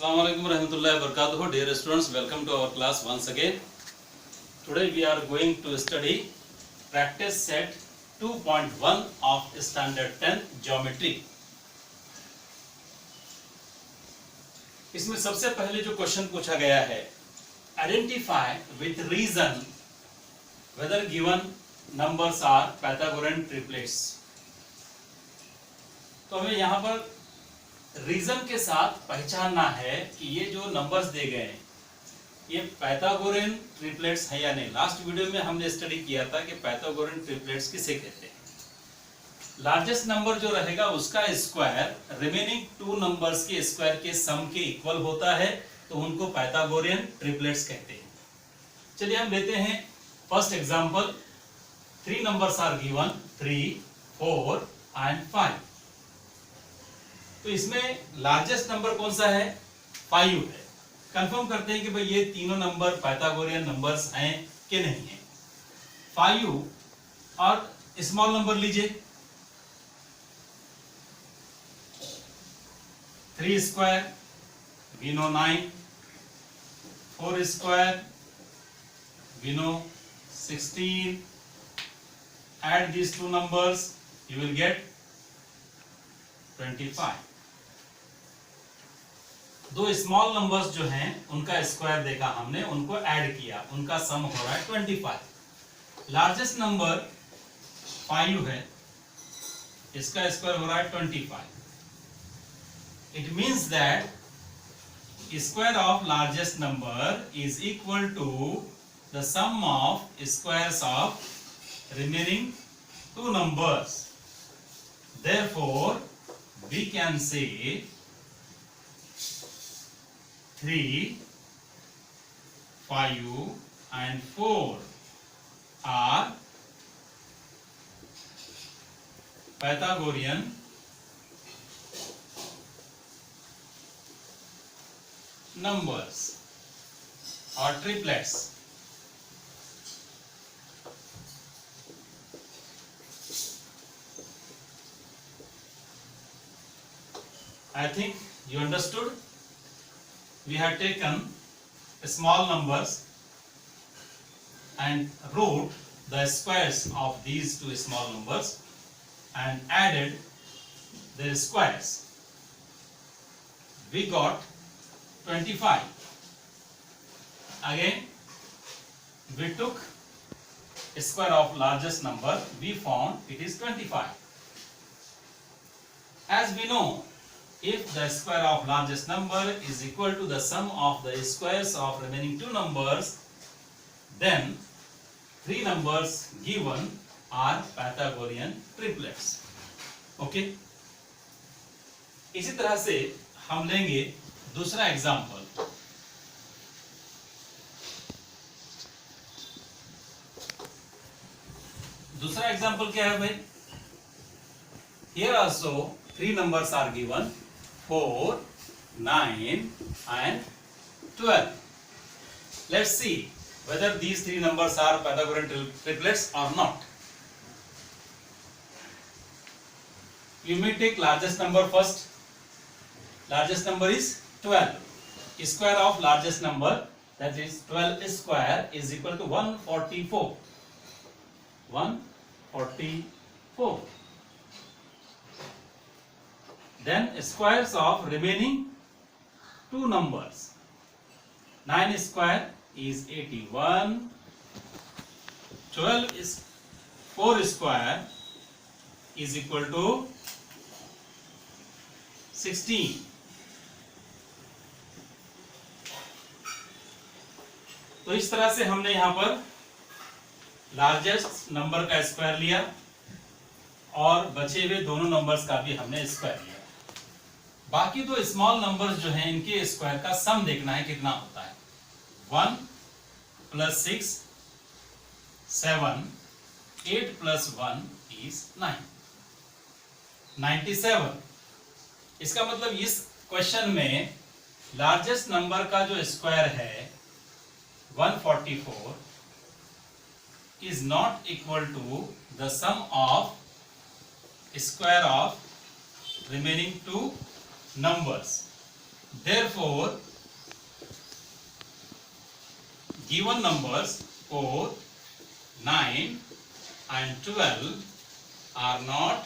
Assalamualaikum warahmatullahi wabarakatuh. Dear students, welcome to our class once again. Today we are going to study practice set 2.1 of standard 10 geometry. इसमें सबसे पहले जो question पूछा गया है, identify with reason whether given numbers are Pythagorean triplets. तो हमें यहाँ पर रीजन के साथ पहचानना है कि ये जो नंबर्स दे गए हैं ये पाइथागोरियन ट्रिपलेट्स है या नहीं। लास्ट वीडियो में हमने स्टडी किया था कि पाइथागोरियन ट्रिपलेट्स किसे कहते हैं। लार्जेस्ट नंबर जो रहेगा उसका स्क्वायर रिमेनिंग टू नंबर्स के स्क्वायर के सम के इक्वल होता है, तो उनको पाइथागोरियन ट्रिपलेट्स कहते हैं। चलिए हम लेते हैं first example. 3 numbers are given 3, 4 and 5। तो इसमें लार्जेस्ट नंबर कौन सा है? 5 है। कंफर्म करते हैं कि भाई ये तीनों नंबर पाइथागोरियन नंबर्स हैं कि नहीं है। 5 और स्मॉल नंबर लीजिए 3 square we know 9, 4 square we know 16. Add these two numbers, you will get 25. दो स्मॉल नंबर्स जो हैं उनका स्क्वायर देखा हमने, उनको ऐड किया, उनका सम हो रहा है 25। लार्जेस्ट नंबर 5 है, इसका स्क्वायर हो रहा है 25। It means that square of largest number is equal to the sum of squares of remaining two numbers. Therefore, we can say 3, 5 and 4 are Pythagorean numbers or triplets. I think you understood. We have taken small numbers and wrote the squares of these two small numbers and added their squares. We got 25. Again, we took square of largest number. We found it is 25. As we know, if the square of largest number is equal to the sum of the squares of remaining two numbers, then 3 numbers given are Pythagorean triplets. Okay? इसी तरह से हम लेंगे दूसरा example. दूसरा example क्या है भाई? Here also 3 numbers are given 4, 9 and 12. Let's see whether these 3 numbers are Pythagorean triplets or not. You may take largest number first. Largest number is 12. Square of largest number, that is 12 square, is equal to 144. 144. Then squares of remaining two numbers. 9 square is 81. 12 is 4 square is equal to 16. तो इस तरह से हमने यहां पर largest number का square लिया और बचे हुए दोनों नंबर्स का भी हमने स्क्वायर लिया। बाकी दो स्मॉल नंबर्स जो हैं इनके स्क्वायर का सम देखना है कितना होता है। 1 + 6 7, 8 + 1 is 9, 97। इसका मतलब इस क्वेश्चन में लार्जेस्ट नंबर का जो स्क्वायर है 144 is not equal to the sum of square of remaining two numbers. Therefore, given numbers 4, 9 and 12 are not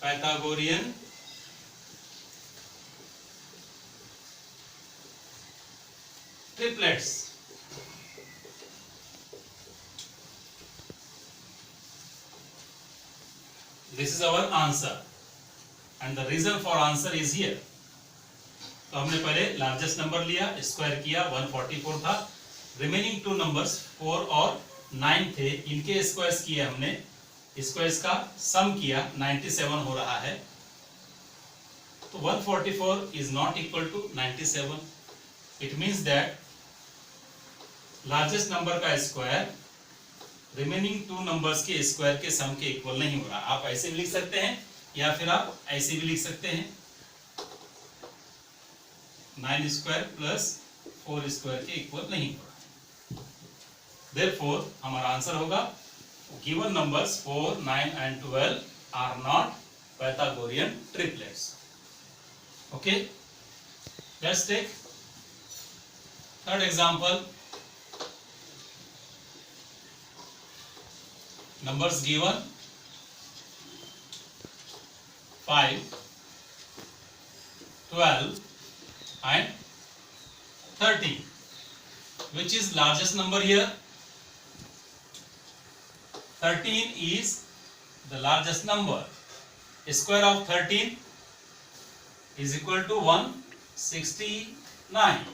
Pythagorean triplets. This is our answer and the reason for answer is here. तो हमने पहले largest number लिया, square किया, 144 था. Remaining two numbers 4 और 9 थे, इनके squares किए हमने, स्क्वायर्स का सम किया, 97 हो रहा है. तो 144 is not equal to 97. It means that largest number का स्क्वायर रिमेनिंग टू नंबर्स के स्क्वायर के सम के इक्वल नहीं हो रहा. आप ऐसे भी लिख सकते हैं या फिर आप ऐसे भी लिख सकते हैं, 9 स्क्वायर प्लस 4 स्क्वायर के इक्वल नहीं हो रहा. Therefore, हमारा आंसर होगा given numbers 4, 9 and 12 are not Pythagorean triplets. Okay, let's take third example. Numbers given 5, 12 and 13. Which is largest number here? 13 is the largest number. Square of 13 is equal to 169.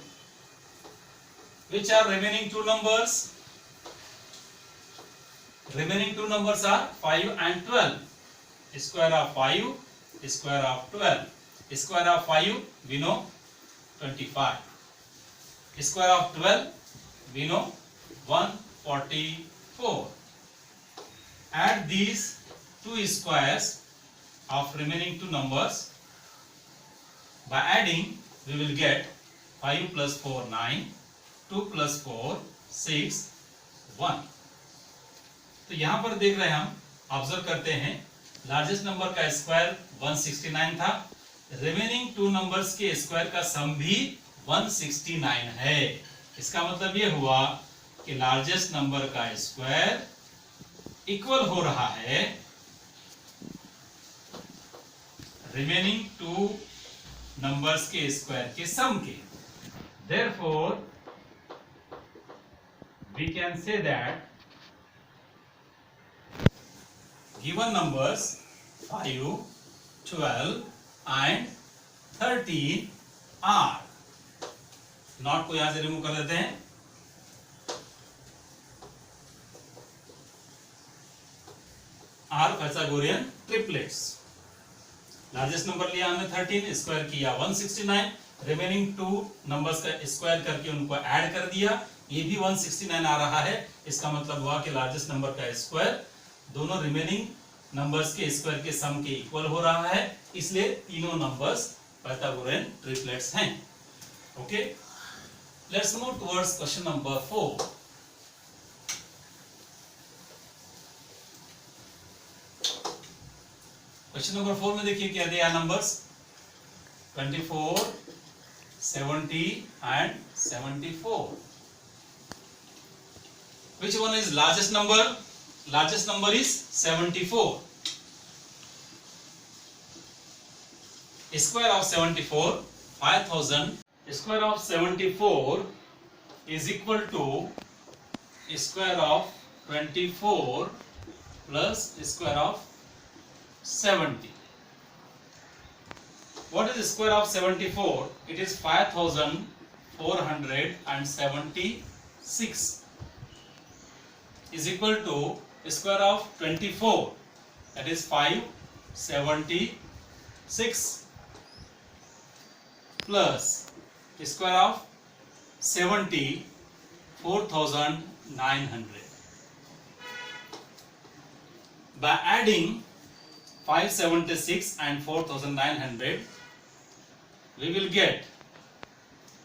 Which are remaining two numbers? Remaining two numbers are 5 and 12. Square of 5, square of 12. Square of 5 we know 25. Square of 12 we know 144. Add these two squares of remaining two numbers. By adding we will get 5 plus 4 9, 2 plus 4 6, 1. तो यहां पर देख रहे हैं, हम observe करते हैं, largest number का स्क्वायर 169 था, रिमेनिंग टू नंबर्स के स्क्वायर का सम भी 169 है. इसका मतलब ये हुआ कि लार्जेस्ट नंबर का स्क्वायर इक्वल हो रहा है रिमेनिंग टू नंबर्स के स्क्वायर के सम के. Therefore, we can say that given numbers 5, 12 and 13 are, not को यहां से रिमूव कर देते हैं, are Pythagorean triplets. Largest number लिया हमने 13, स्क्वायर किया 169, रिमेनिंग टू नंबर्स का स्क्वायर करके उनको ऐड कर दिया, ये भी 169 आ रहा है. इसका मतलब हुआ कि लार्जेस्ट नंबर का स्क्वायर दोनों रिमेनिंग नंबर्स के स्क्वायर के सम के इक्वल हो रहा है, इसलिए तीनों नंबर्स Pythagorean triplets हैं. Okay, let's move towards question number 4. Question number 4 में देखिए क्या दिया numbers 24, 70 and 74. Which one is largest number? Largest number is 74. Square of 74 5000. Square of 74 is equal to square of 24 plus square of 70. What is the square of 74? It is 5476 is equal to square of 24, that is 576 plus square of 70, 4900. By adding 576 and 4900 we will get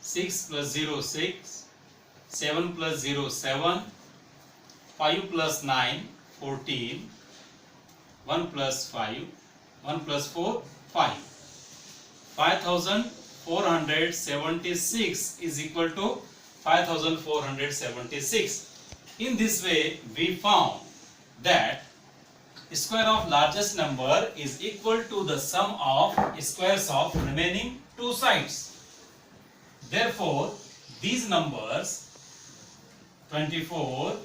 6 plus 0 6, 7 plus 0 7, 5 plus 9 14, 1 plus 5 1 plus 4 5. 5476 is equal to 5476. In this way we found that square of largest number is equal to the sum of squares of remaining two sides. Therefore these numbers 24,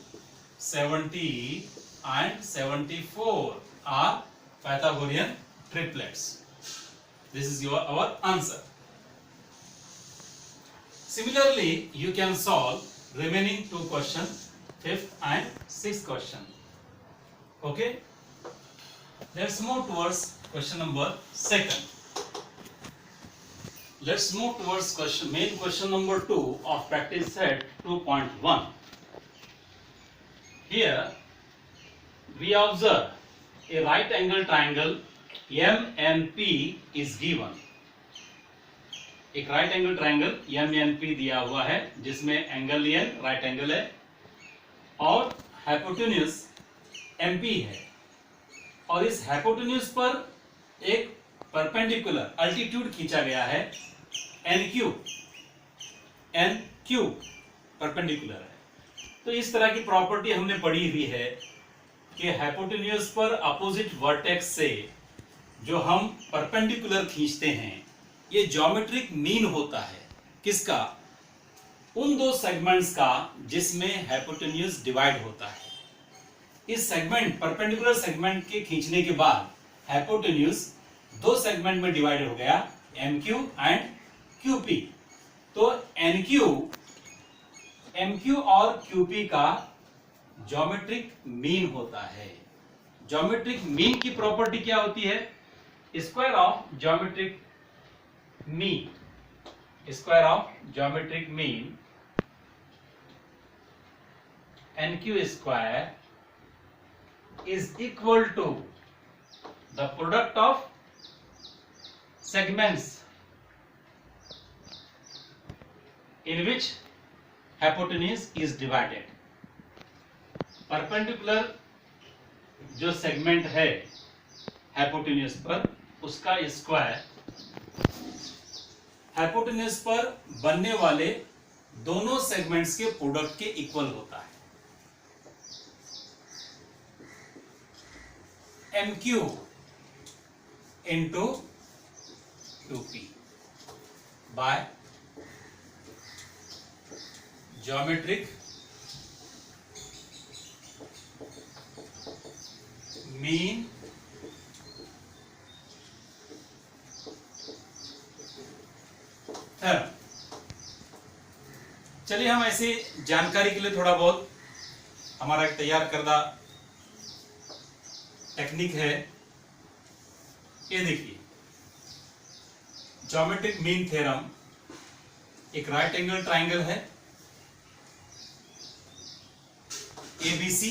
70 and 74 are Pythagorean triplets. This is our answer. Similarly, you can solve remaining two questions, 5th and 6th question. Okay? Let's move towards question number 2nd. Let's move towards main question number 2 of practice set 2.1. Here we observe a right angle triangle MNP is given. एक right angle triangle MNP दिया हुआ है जिसमें angle n right angle है और hypotenuse MP है और इस हाइपोटेन्यूज पर एक परपेंडिकुलर अल्टीट्यूड खींचा गया है NQ परपेंडिकुलर है। तो इस तरह की प्रॉपर्टी हमने पढ़ी हुई है कि हाइपोटेन्यूज पर अपोजिट वर्टेक्स से जो हम परपेंडिकुलर खींचते हैं ये ज्योमेट्रिक मीन होता है किसका? उन दो सेगमेंट्स का जिसमें हाइपोटेन्यूज डिवाइड होता है। इस सेगमेंट परपेंडिकुलर सेगमेंट के खींचने के बाद हाइपोटेन्यूज दो सेगमेंट में डिवाइड हो गया MQ एंड QP। तो MQ और QP का ज्योमेट्रिक मीन होता है। ज्योमेट्रिक मीन की प्रॉपर्टी क्या होती है? Square of geometric mean NQ square is equal to the product of segments in which hypotenuse is divided. Perpendicular जो सेगमेंट है हाइपोटेन्यूज पर उसका स्क्वायर हाइपोटेन्यूज पर बनने वाले दोनों सेगमेंट्स के प्रोडक्ट के इक्वल होता है। MQ into QP by geometric mean theorem. चलिए हम ऐसे जानकारी के लिए थोड़ा बहुत हमारा एक तैयार करदा टेक्निक है। ये देखिए ज्योमेट्रिक मीन थ्योरम एक राइट एंगल ट्रायंगल है ABC।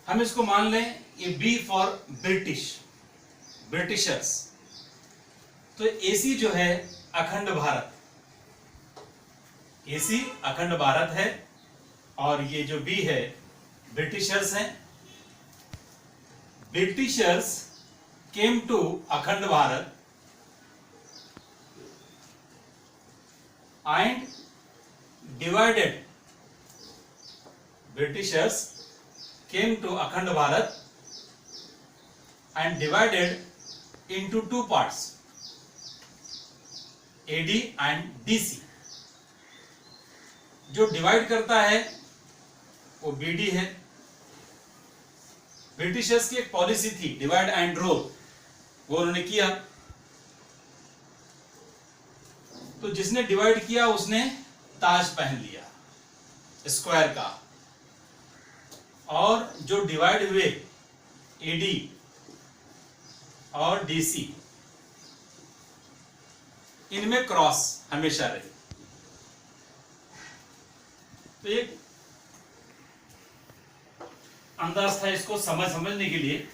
हम इसको मान लें ये B फॉर ब्रिटिशर्स। तो AC जो है अखंड भारत, AC अखंड भारत है और ये जो B है ब्रिटिशर्स हैं। ब्रिटिशर्स केम टू अखंड Bharat and divided Britishers came to अखंड Bharat and divided into two parts, AD and DC। जो डिवाइड करता है वो BD है। ब्रिटिशर्स की एक पॉलिसी थी डिवाइड एंड रूल, वो उन्होंने किया। तो जिसने डिवाइड किया उसने ताज पहन लिया स्क्वायर का, और जो डिवाइड हुए AD और DC इनमें क्रॉस हमेशा रहे। तो एक अंदाज था इसको समझने के लिए।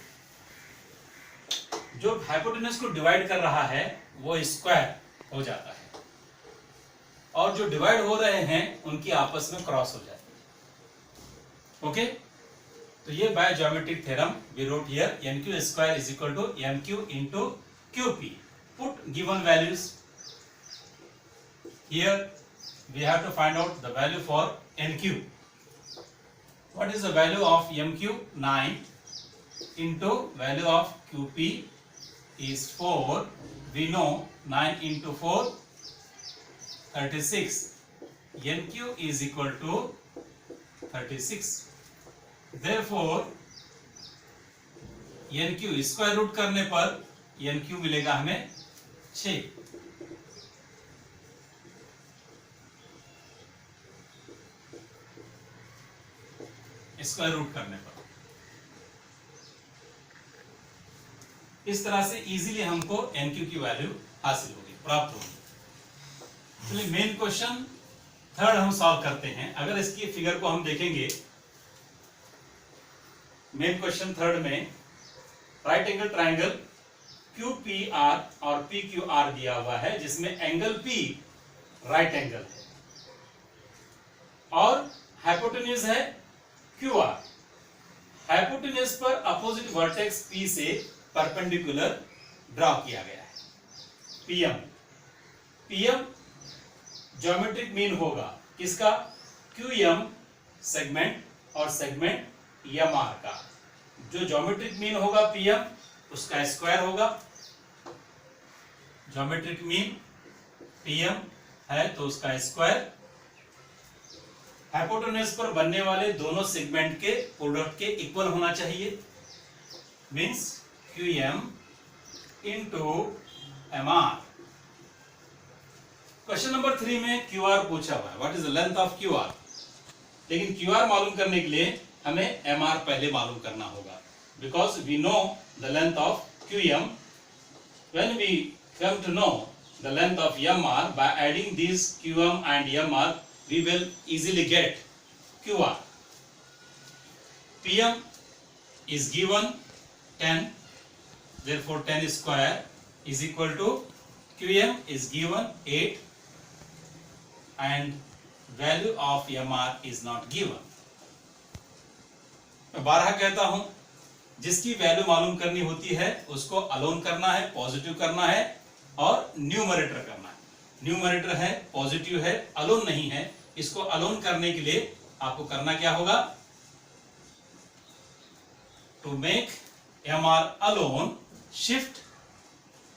जो हाइपोटेन्यूज को डिवाइड कर रहा है वो स्क्वायर हो जाता है और जो डिवाइड हो रहे हैं उनकी आपस में क्रॉस हो जाती है। ओके, तो तो ये by geometric theorem we wrote here NQ square is equal to MQ into QP. Put given values. Here we have to find out the value for NQ. What is the value of MQ? 9 into value of QP is 4. We know 9 into 4 36. NQ is equal to 36. Therefore NQ square root करने पर NQ मिलेगा हमें 6. Square root करने पर इस तरह से easily हमको NQ की वैल्यू हासिल होगी, प्राप्त होगी। चलिए मेन क्वेश्चन थर्ड हम सॉल्व करते हैं। अगर इसकी फिगर को हम देखेंगे, मेन क्वेश्चन थर्ड में राइट एंगल ट्राइंगल QPR और PQR दिया हुआ है, जिसमें एंगल P राइट एंगल है और हाइपोटेन्यूज है QR। हाइपोटेन्यूज पर अपोजिट वर्टेक्स P से परपेंडिकुलर ड्रॉ किया गया है। PM ज्योमेट्रिक मीन होगा किसका? QM सेगमेंट और सेगमेंट MR का। जो ज्योमेट्रिक मीन होगा PM, उसका स्क्वायर होगा। ज्योमेट्रिक मीन PM है तो उसका स्क्वायर। हाइपोटेन्यूज पर बनने वाले दोनों सेगमेंट के प्रोडक्ट के इक्वल होना चाहिए, means QM into MR। Question number 3 में QR पूछा हुआ है, what is the length of QR। लेकिन QR मालूम करने के लिए हमें MR पहले मालूम करना होगा, because we know the length of QM। When we come to know the length of MR by adding these QM and MR, we will easily get QR. PM is given 10, therefore 10 square is equal to QM is given 8 and value of MR is not given. मैं 12 कहता हूं, जिसकी value मालूम करनी होती है उसको alone करना है, पॉजिटिव करना है और न्यूमरेटर करना है। न्यूमरेटर है, पॉजिटिव है, अलोन नहीं है। इसको अलोन करने के लिए आपको करना क्या होगा? To make MR alone, shift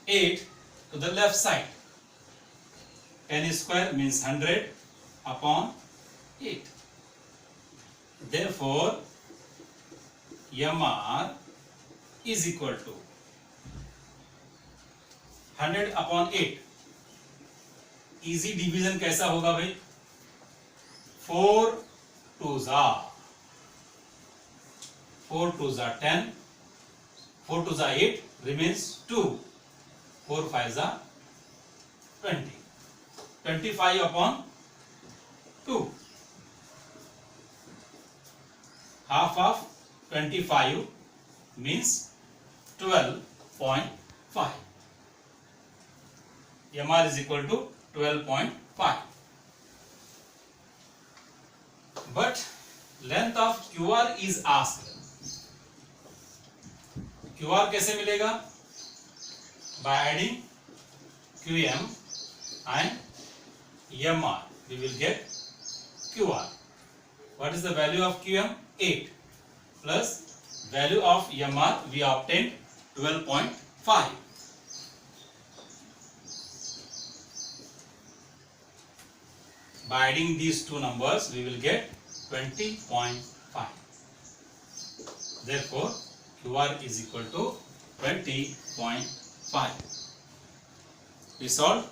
8 to the left side. 10 square means 100 upon 8. Therefore MR is equal to 100 upon 8. Easy division कैसा होगा भाई? 4 2s are 10, 4 2s are 8, remains 2, 4 5s are 20, 25 upon 2. Half of 25 means 12.5. MR is equal to 12.5. But length of QR is asked. QR कैसे मिलेगा? By adding QM and MR, we will get QR. What is the value of QM? 8 plus value of MR, we obtained 12.5. By adding these two numbers, we will get 20.5. Therefore, QR is equal to 20.5. We solved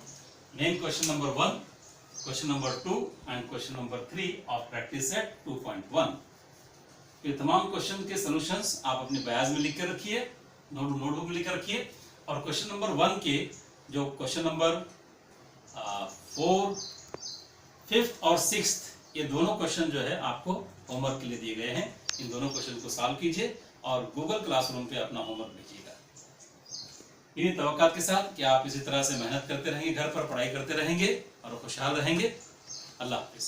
main question number 1, question number 2 and question number 3 of practice set 2.1. ये तमाम question के solutions आप अपने बयाज में लिख कर रखिए, नोटबुक में लिख कर रखिए। और क्वेश्चन नंबर 1 के जो क्वेश्चन नंबर 4, 5th और 6th, ये दोनों क्वेश्चन जो है आपको होमवर्क के लिए दिए गए हैं। इन दोनों क्वेश्चन को सॉल्व कीजिए और गूगल क्लासरूम पे अपना होमवर्क भेजिएगा। इन्हीं तवक्कात के साथ कि आप इसी तरह से मेहनत करते रहेंगे, घर पर पढ़ाई करते रहेंगे और खुशहाल रहेंगे। अल्लाह हाफिज।